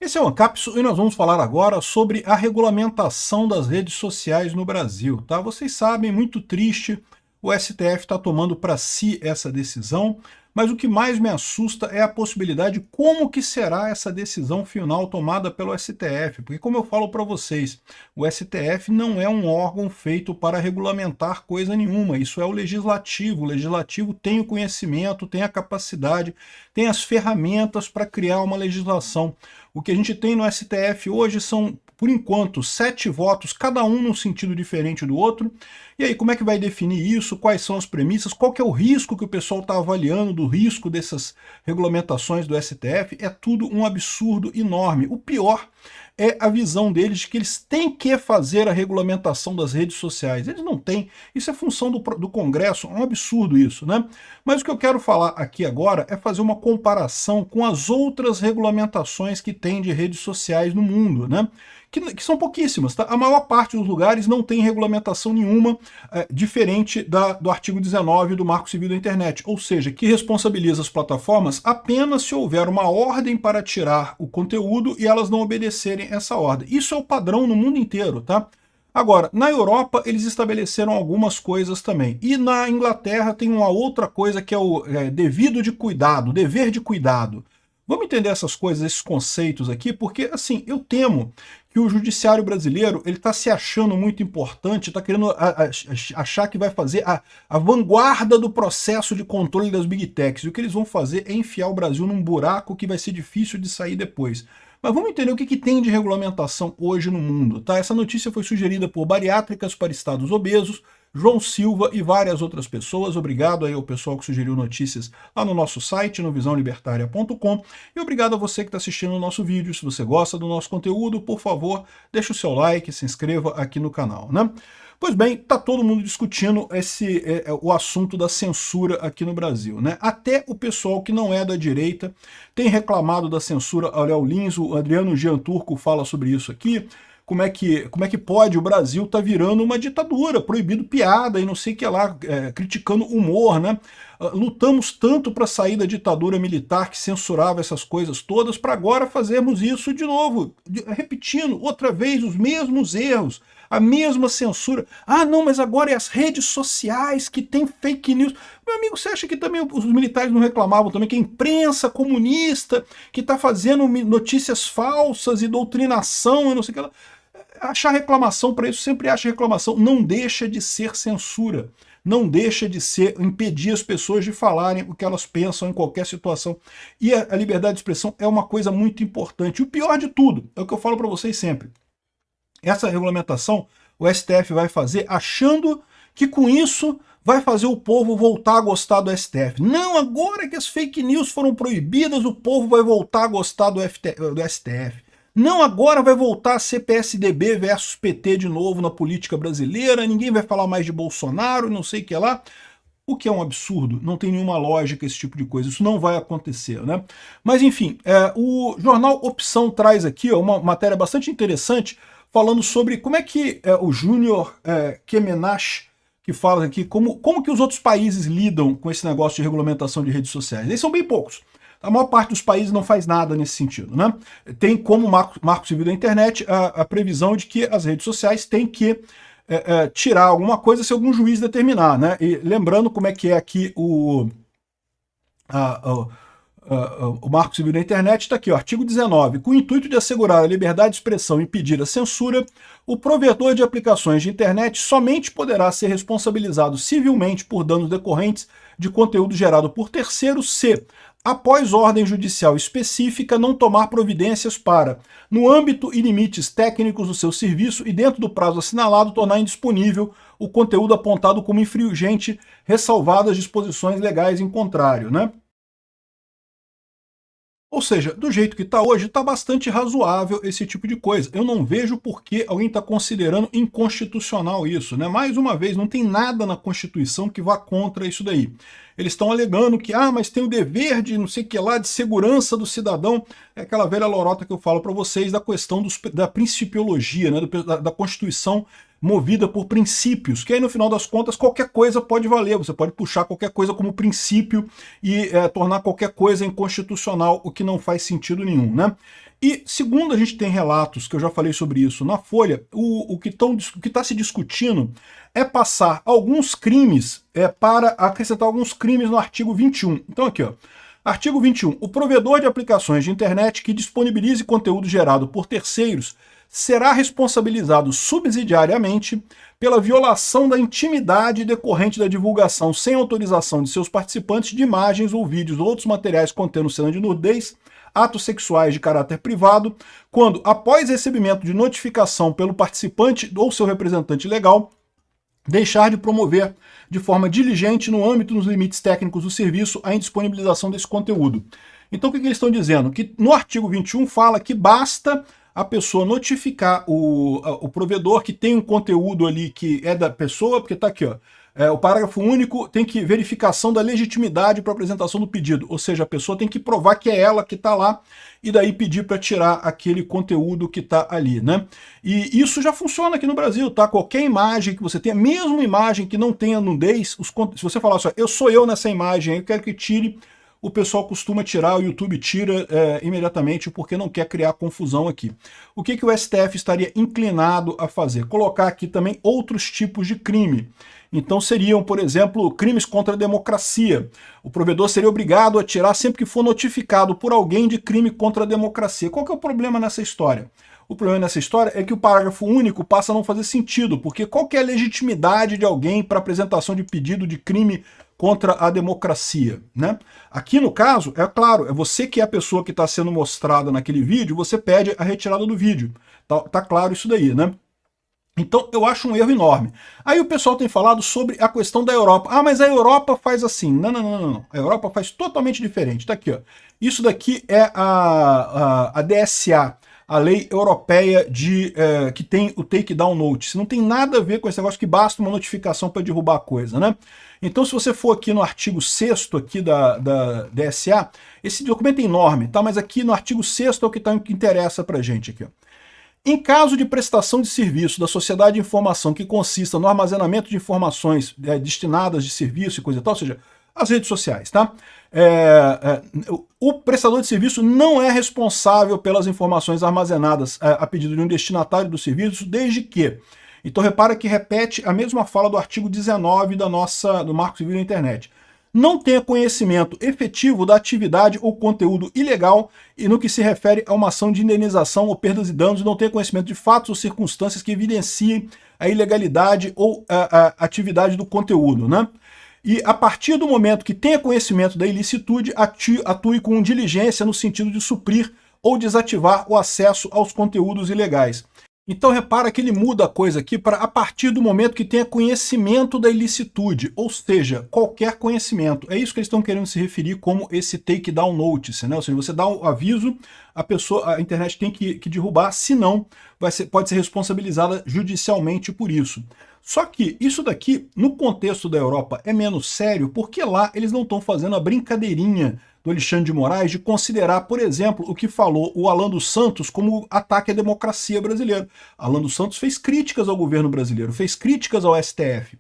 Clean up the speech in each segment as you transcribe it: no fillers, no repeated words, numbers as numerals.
Esse é o Ancapsu e nós vamos falar agora sobre a regulamentação das redes sociais no Brasil, tá? Vocês sabem, muito triste, o STF está tomando para si essa decisão, mas o que mais me assusta é a possibilidade de como que será essa decisão final tomada pelo STF, porque como eu falo para vocês, o STF não é um órgão feito para regulamentar coisa nenhuma, isso é o legislativo tem o conhecimento, tem a capacidade, tem as ferramentas para criar uma legislação. O que a gente tem no STF hoje são, por enquanto, 7 votos, cada um num sentido diferente do outro. E aí, como é que vai definir isso? Quais são as premissas? Qual que é o risco que o pessoal está avaliando do risco dessas regulamentações do STF? É tudo um absurdo enorme. O pior é a visão deles de que eles têm que fazer a regulamentação das redes sociais. Eles não têm. Isso é função do Congresso. É um absurdo isso, né? Mas o que eu quero falar aqui agora é fazer uma comparação com as outras regulamentações que tem de redes sociais no mundo, né? Que são pouquíssimas, tá? A maior parte dos lugares não tem regulamentação nenhuma diferente do artigo 19 do Marco Civil da Internet, ou seja, que responsabiliza as plataformas apenas se houver uma ordem para tirar o conteúdo e elas não obedecerem essa ordem. Isso é o padrão no mundo inteiro, tá? Agora, na Europa, eles estabeleceram algumas coisas também. E na Inglaterra tem uma outra coisa que é o dever de cuidado. Vamos entender essas coisas, esses conceitos aqui, porque, assim, eu temo que o judiciário brasileiro ele está se achando muito importante, está querendo achar que vai fazer a vanguarda do processo de controle das Big Techs. E o que eles vão fazer é enfiar o Brasil num buraco que vai ser difícil de sair depois. Mas vamos entender o que tem de regulamentação hoje no mundo, tá? Essa notícia foi sugerida por Bariátricas para Estados Obesos, João Silva e várias outras pessoas. Obrigado aí ao pessoal que sugeriu notícias lá no nosso site, no visãolibertaria.com. E obrigado a você que está assistindo o nosso vídeo. Se você gosta do nosso conteúdo, por favor, deixe o seu like, se inscreva aqui no canal, né? Pois bem, está todo mundo discutindo o assunto da censura aqui no Brasil, né? Até o pessoal que não é da direita tem reclamado da censura. Olha, o Lins, o Adriano Gianturco fala sobre isso aqui. Como é que pode? O Brasil tá virando uma ditadura, proibido piada e não sei o que lá, criticando humor, né? Lutamos tanto para sair da ditadura militar que censurava essas coisas todas, para agora fazermos isso de novo, repetindo outra vez os mesmos erros, a mesma censura. Ah, não, mas agora é as redes sociais que tem fake news. Meu amigo, você acha que também os militares não reclamavam também que a imprensa comunista que está fazendo notícias falsas e doutrinação e não sei o que lá? Achar reclamação para isso, sempre acha reclamação. Não deixa de ser censura. Não deixa de ser impedir as pessoas de falarem o que elas pensam em qualquer situação. E a liberdade de expressão é uma coisa muito importante. E o pior de tudo, é o que eu falo para vocês sempre. Essa regulamentação o STF vai fazer achando que com isso vai fazer o povo voltar a gostar do STF. Não, agora que as fake news foram proibidas, o povo vai voltar a gostar do STF. Não, agora vai voltar a ser PSDB versus PT de novo na política brasileira, ninguém vai falar mais de Bolsonaro, não sei o que lá. O que é um absurdo, não tem nenhuma lógica esse tipo de coisa, isso não vai acontecer, né? Mas enfim, o jornal Opção traz aqui uma matéria bastante interessante, falando sobre como é que o Júnior Kemenash, que fala aqui, como que os outros países lidam com esse negócio de regulamentação de redes sociais. Eles são bem poucos. A maior parte dos países não faz nada nesse sentido, né? Tem como Marco Civil da Internet a previsão de que as redes sociais têm que tirar alguma coisa se algum juiz determinar, né? E lembrando como é que é aqui o Marco Civil da Internet, está aqui, ó, artigo 19. Com o intuito de assegurar a liberdade de expressão e impedir a censura, o provedor de aplicações de internet somente poderá ser responsabilizado civilmente por danos decorrentes de conteúdo gerado por terceiros se, após ordem judicial específica, não tomar providências para, no âmbito e limites técnicos do seu serviço e dentro do prazo assinalado, tornar indisponível o conteúdo apontado como infringente, ressalvadas as disposições legais em contrário, né? Ou seja, do jeito que está hoje, está bastante razoável esse tipo de coisa. Eu não vejo por que alguém está considerando inconstitucional isso, né? Mais uma vez, não tem nada na Constituição que vá contra isso daí. Eles estão alegando que, mas tem o dever de não sei o que lá, de segurança do cidadão. É aquela velha lorota que eu falo para vocês da questão da principiologia, né? Da Constituição movida por princípios, que aí no final das contas qualquer coisa pode valer, você pode puxar qualquer coisa como princípio e tornar qualquer coisa inconstitucional, o que não faz sentido nenhum, né? E segundo a gente tem relatos, que eu já falei sobre isso na Folha, o que está se discutindo é passar alguns crimes para acrescentar alguns crimes no artigo 21. Então aqui, ó, artigo 21. O provedor de aplicações de internet que disponibilize conteúdo gerado por terceiros será responsabilizado subsidiariamente pela violação da intimidade decorrente da divulgação sem autorização de seus participantes de imagens ou vídeos ou outros materiais contendo cena de nudez, atos sexuais de caráter privado, quando, após recebimento de notificação pelo participante ou seu representante legal, deixar de promover de forma diligente, no âmbito dos limites técnicos do serviço, a indisponibilização desse conteúdo. Então o que eles estão dizendo? Que no artigo 21 fala que basta a pessoa notificar o provedor que tem um conteúdo ali que é da pessoa, porque está aqui, ó, o parágrafo único tem que verificação da legitimidade para apresentação do pedido, ou seja, a pessoa tem que provar que é ela que está lá e daí pedir para tirar aquele conteúdo que está ali, né? E isso já funciona aqui no Brasil, tá? Qualquer imagem que você tenha, mesmo imagem que não tenha nudez, se você falar assim, eu sou eu nessa imagem, eu quero que tire, o pessoal costuma tirar, o YouTube tira imediatamente porque não quer criar confusão aqui. O que o STF estaria inclinado a fazer? Colocar aqui também outros tipos de crime. Então seriam, por exemplo, crimes contra a democracia. O provedor seria obrigado a tirar sempre que for notificado por alguém de crime contra a democracia. Qual que é o problema nessa história? O problema nessa história é que o parágrafo único passa a não fazer sentido, porque qual que é a legitimidade de alguém para apresentação de pedido de crime contra a democracia, né? Aqui no caso, é claro, é você que é a pessoa que está sendo mostrada naquele vídeo, você pede a retirada do vídeo. Tá claro isso daí, né? Então eu acho um erro enorme. Aí o pessoal tem falado sobre a questão da Europa. Ah, mas a Europa faz assim. Não, não, não, não. A Europa faz totalmente diferente. Tá aqui, ó. Isso daqui é a DSA, a lei europeia que tem o takedown notice. Não tem nada a ver com esse negócio que basta uma notificação para derrubar a coisa, né? Então, se você for aqui no artigo 6º aqui da DSA, esse documento é enorme, tá? Mas aqui no artigo 6º é o que interessa pra gente aqui, ó. Em caso de prestação de serviço da sociedade de informação que consista no armazenamento de informações destinadas de serviço e coisa e tal, ou seja, as redes sociais, tá? O prestador de serviço não é responsável pelas informações armazenadas a pedido de um destinatário do serviço, desde que... Então repara que repete a mesma fala do artigo 19 do Marco Civil da Internet. Não tenha conhecimento efetivo da atividade ou conteúdo ilegal e no que se refere a uma ação de indenização ou perdas e danos, não tenha conhecimento de fatos ou circunstâncias que evidenciem a ilegalidade ou a atividade do conteúdo, né? E a partir do momento que tenha conhecimento da ilicitude, atue com diligência no sentido de suprir ou desativar o acesso aos conteúdos ilegais. Então repara que ele muda a coisa aqui para a partir do momento que tenha conhecimento da ilicitude, ou seja, qualquer conhecimento. É isso que eles estão querendo se referir como esse takedown notice, né? Ou seja, você dá o aviso, a internet tem que derrubar, senão pode ser responsabilizada judicialmente por isso. Só que isso daqui, no contexto da Europa, é menos sério, porque lá eles não estão fazendo a brincadeirinha do Alexandre de Moraes de considerar, por exemplo, o que falou o Alan dos Santos como ataque à democracia brasileira. Alan dos Santos fez críticas ao governo brasileiro, fez críticas ao STF.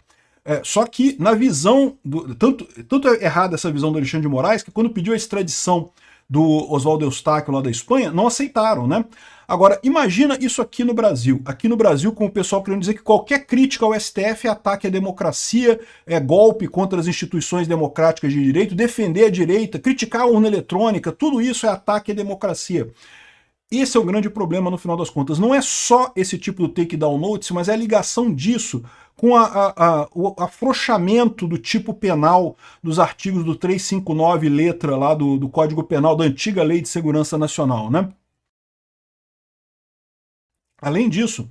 Só que na visão, tanto é errada essa visão do Alexandre de Moraes, que quando pediu a extradição do Oswaldo Eustáquio lá da Espanha, não aceitaram, né? Agora, imagina isso aqui no Brasil. Aqui no Brasil, com o pessoal querendo dizer que qualquer crítica ao STF é ataque à democracia, é golpe contra as instituições democráticas de direito, defender a direita, criticar a urna eletrônica, tudo isso é ataque à democracia. Esse é o grande problema no final das contas. Não é só esse tipo de takedown notice, mas é a ligação disso com o afrouxamento do tipo penal dos artigos do 359, letra lá do Código Penal da antiga Lei de Segurança Nacional, né? Além disso,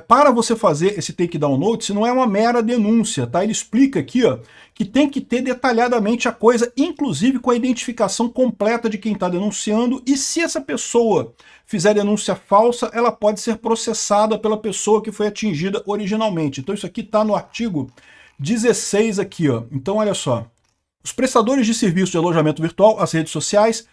para você fazer esse takedown notice, não é uma mera denúncia, tá? Ele explica aqui, ó, que tem que ter detalhadamente a coisa, inclusive com a identificação completa de quem está denunciando, e se essa pessoa fizer denúncia falsa, ela pode ser processada pela pessoa que foi atingida originalmente. Então isso aqui está no artigo 16 aqui, ó. Então olha só. Os prestadores de serviço de alojamento virtual, as redes sociais,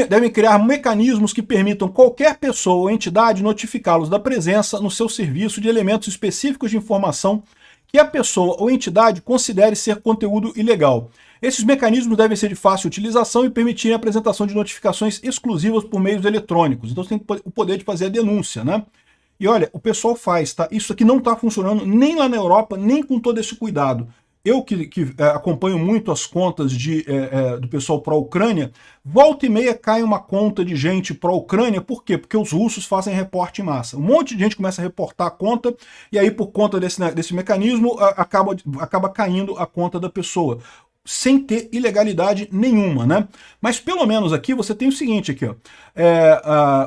devem criar mecanismos que permitam qualquer pessoa ou entidade notificá-los da presença no seu serviço de elementos específicos de informação que a pessoa ou entidade considere ser conteúdo ilegal. Esses mecanismos devem ser de fácil utilização e permitirem a apresentação de notificações exclusivas por meios eletrônicos. Então você tem o poder de fazer a denúncia, né? E olha, o pessoal faz, tá? Isso aqui não está funcionando nem lá na Europa, nem com todo esse cuidado. Eu que acompanho muito as contas do pessoal pró-Ucrânia, volta e meia cai uma conta de gente pró-Ucrânia, por quê? Porque os russos fazem reporte em massa. Um monte de gente começa a reportar a conta, e aí por conta desse mecanismo, acaba caindo a conta da pessoa, sem ter ilegalidade nenhuma, né? Mas pelo menos aqui você tem o seguinte aqui, ó.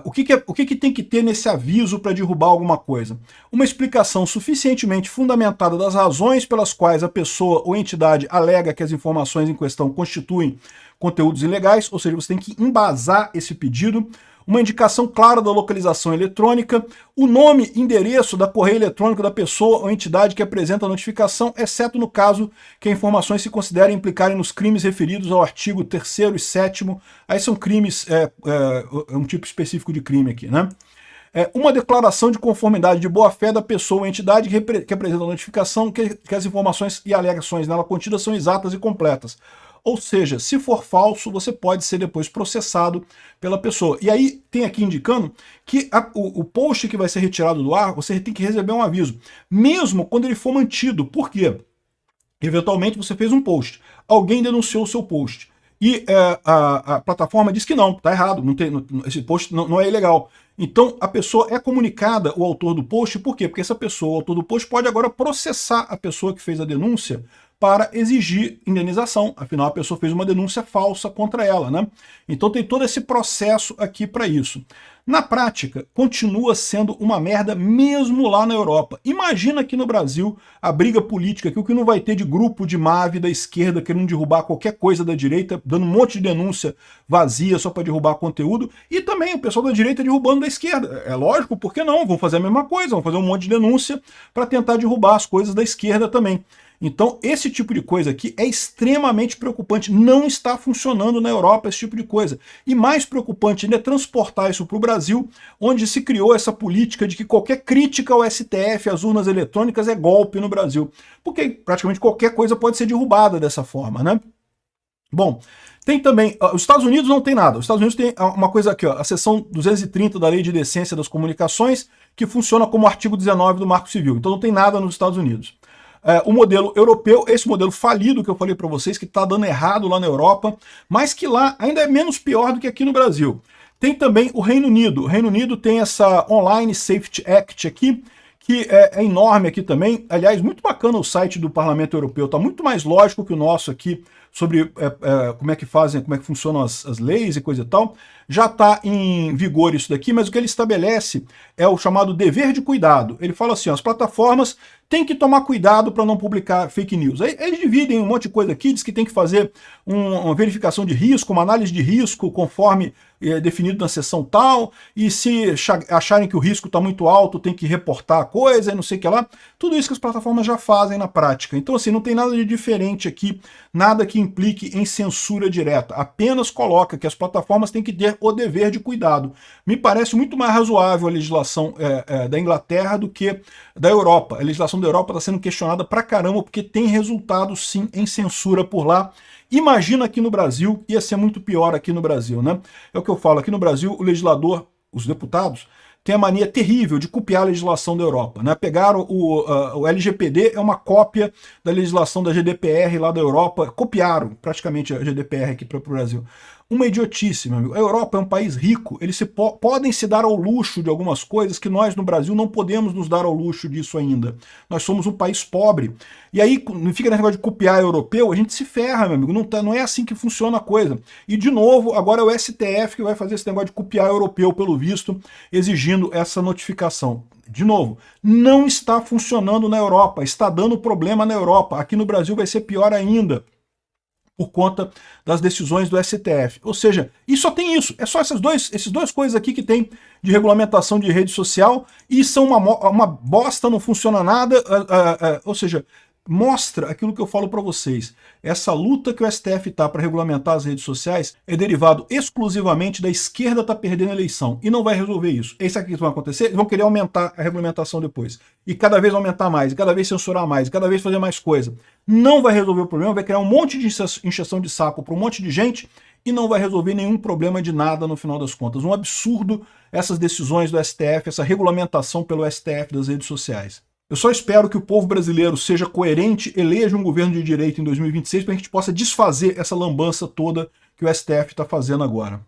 O que tem que ter nesse aviso para derrubar alguma coisa? Uma explicação suficientemente fundamentada das razões pelas quais a pessoa ou entidade alega que as informações em questão constituem conteúdos ilegais, ou seja, você tem que embasar esse pedido. Uma indicação clara da localização eletrônica, o nome e endereço da correio eletrônico da pessoa ou entidade que apresenta a notificação, exceto no caso que as informações se considerem implicarem nos crimes referidos ao artigo 3º e 7º. Aí são crimes, um tipo específico de crime aqui, né? Uma declaração de conformidade de boa-fé da pessoa ou entidade que apresenta a notificação, que as informações e alegações nela contidas são exatas e completas. Ou seja, se for falso, você pode ser depois processado pela pessoa. E aí tem aqui indicando que o post que vai ser retirado do ar, você tem que receber um aviso, mesmo quando ele for mantido. Por quê? Eventualmente você fez um post, alguém denunciou o seu post, e a plataforma diz que não, está errado, esse post não é ilegal. Então a pessoa é comunicada, o autor do post, por quê? Porque essa pessoa, o autor do post, pode agora processar a pessoa que fez a denúncia para exigir indenização, afinal a pessoa fez uma denúncia falsa contra ela, né? Então tem todo esse processo aqui para isso. Na prática, continua sendo uma merda mesmo lá na Europa. Imagina aqui no Brasil a briga política, que o que não vai ter de grupo de MAV da esquerda querendo derrubar qualquer coisa da direita, dando um monte de denúncia vazia só para derrubar conteúdo, e também o pessoal da direita derrubando da esquerda. É lógico, por que não? Vão fazer a mesma coisa, vão fazer um monte de denúncia para tentar derrubar as coisas da esquerda também. Então, esse tipo de coisa aqui é extremamente preocupante. Não está funcionando na Europa esse tipo de coisa. E mais preocupante ainda é transportar isso para o Brasil, onde se criou essa política de que qualquer crítica ao STF, às urnas eletrônicas, é golpe no Brasil. Porque praticamente qualquer coisa pode ser derrubada dessa forma, né? Bom, tem também... Os Estados Unidos não tem nada. Os Estados Unidos tem uma coisa aqui, ó, a seção 230 da Lei de Decência das Comunicações, que funciona como artigo 19 do Marco Civil. Então não tem nada nos Estados Unidos. O modelo europeu, esse modelo falido que eu falei para vocês, que está dando errado lá na Europa, mas que lá ainda é menos pior do que aqui no Brasil. Tem também o Reino Unido. O Reino Unido tem essa Online Safety Act aqui, que é enorme aqui também. Aliás, muito bacana o site do Parlamento Europeu, está muito mais lógico que o nosso aqui, sobre como é que fazem, como é que funcionam as leis e coisa e tal. Já está em vigor isso daqui, mas o que ele estabelece é o chamado dever de cuidado. Ele fala assim, ó, as plataformas têm que tomar cuidado para não publicar fake news. Aí eles dividem um monte de coisa aqui, diz que tem que fazer uma verificação de risco, uma análise de risco conforme definido na seção tal, e se acharem que o risco está muito alto, tem que reportar a coisa e não sei o que lá. Tudo isso que as plataformas já fazem na prática. Então assim, não tem nada de diferente aqui, nada que implique em censura direta. Apenas coloca que as plataformas têm que ter o dever de cuidado. Me parece muito mais razoável a legislação da Inglaterra do que da Europa. A legislação da Europa está sendo questionada pra caramba, porque tem resultado sim em censura por lá. Imagina aqui no Brasil, ia ser muito pior aqui no Brasil, né? É o que eu falo, aqui no Brasil o legislador, os deputados, tem a mania terrível de copiar a legislação da Europa, né? Pegaram o LGPD, é uma cópia da legislação da GDPR lá da Europa, copiaram praticamente a GDPR aqui para o Brasil. Uma idiotice, meu amigo. A Europa é um país rico, eles podem se dar ao luxo de algumas coisas que nós no Brasil não podemos nos dar ao luxo disso ainda. Nós somos um país pobre. E aí, não fica nesse negócio de copiar europeu, a gente se ferra, meu amigo. Não é assim que funciona a coisa. E, de novo, agora é o STF que vai fazer esse negócio de copiar europeu, pelo visto, exigindo essa notificação. De novo, não está funcionando na Europa, está dando problema na Europa. Aqui no Brasil vai ser pior ainda, por conta das decisões do STF. Ou seja, e só tem isso, é só esses dois coisas aqui que tem de regulamentação de rede social, e são uma bosta, não funciona nada, ou seja, mostra aquilo que eu falo para vocês. Essa luta que o STF está para regulamentar as redes sociais é derivado exclusivamente da esquerda estar perdendo a eleição e não vai resolver isso. É isso aqui que vai acontecer? Eles vão querer aumentar a regulamentação depois. E cada vez aumentar mais, cada vez censurar mais, cada vez fazer mais coisa. Não vai resolver o problema, vai criar um monte de encheção de saco para um monte de gente e não vai resolver nenhum problema de nada no final das contas. Um absurdo essas decisões do STF, essa regulamentação pelo STF das redes sociais. Eu só espero que o povo brasileiro seja coerente, eleja um governo de direita em 2026 para a gente possa desfazer essa lambança toda que o STF está fazendo agora.